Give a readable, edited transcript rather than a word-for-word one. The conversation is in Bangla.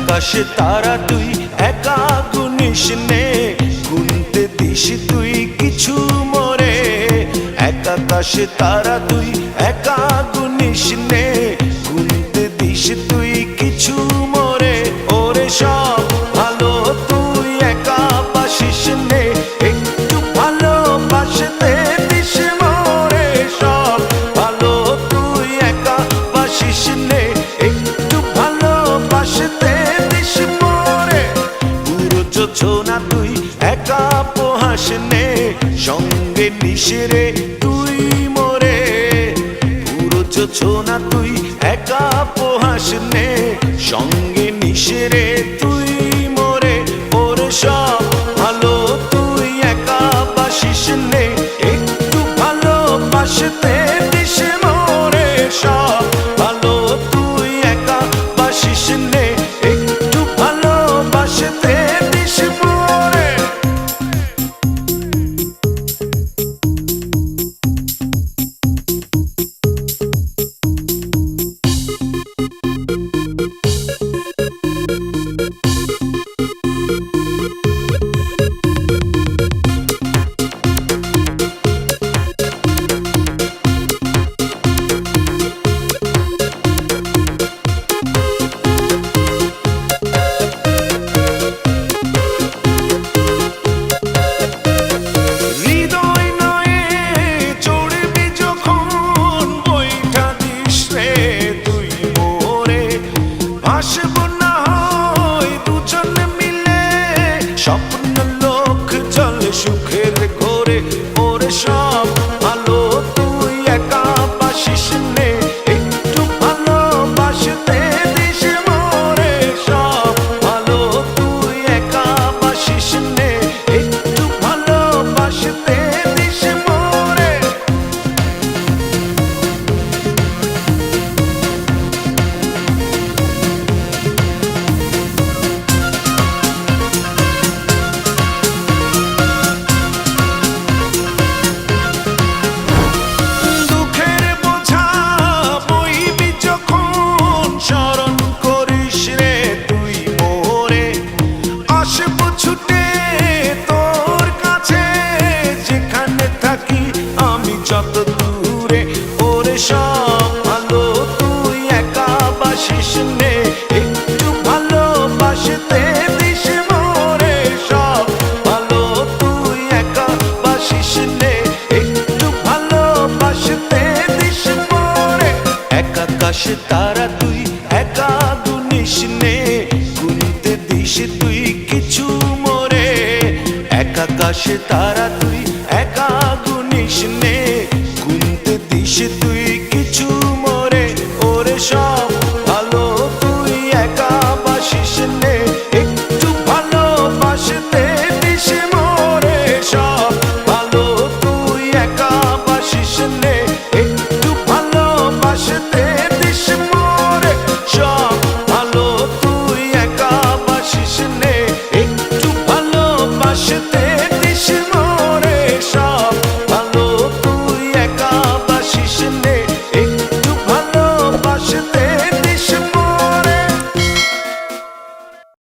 আকাশে তারা তুই একা গুনিস নে, গুনতে দিস তুই কিছু মোরে। এক আকাশে তারা তুই একা গুনিস নে, গুনতে দিস তুই কিছু মোরে। ওরে সব ভালো তুই একা বাসিস নে, একটু ভালোবাসতে দিস মোরে। সব ভালো তুই একা বাসিস নে, একটু ভালোবাসতে দিস মোরে। পুরো যোছনা তুই একা পোহাস নে, সঙ্গে নিস রে তুই মোরে। পুরো যোছনা তুই একা পোহাস নে, সঙ্গে নিস রে তুই মোরে। ওরে সব ভালো তুই একা বাসিস নে, একটু ভালোবাসতে দিস মোরে। সব ভালো তুই একা বাসিস নে, একটু ভালোবাসতে দিস মোরে। স্বপ্ন লোক চলে সুখের ঘোরে। ওরে সব ভালো তুই একা বাসিস নে, একটু ভালোবাসতে দিস মোরে। সব ভালো তুই একা বাসিস নে, একটু ভালোবাসতে দিস মোরে। ছুটে তোর কাছে যেখানে থাকি আমি যত দূরে। ওরে সব ভালো তুই একা বাসিস নে, একটু ভালোবাসতে দিস মোরে। সব ভালো তুই একা বাসিস নে, একটু ভালোবাসতে দিস মোরে। এক আকাশে তারা তুই একা গুনিস নে, গুনতে দিস তুই কিছু মোরে। এক আকাশে তারা তুই একা গুনিস নে,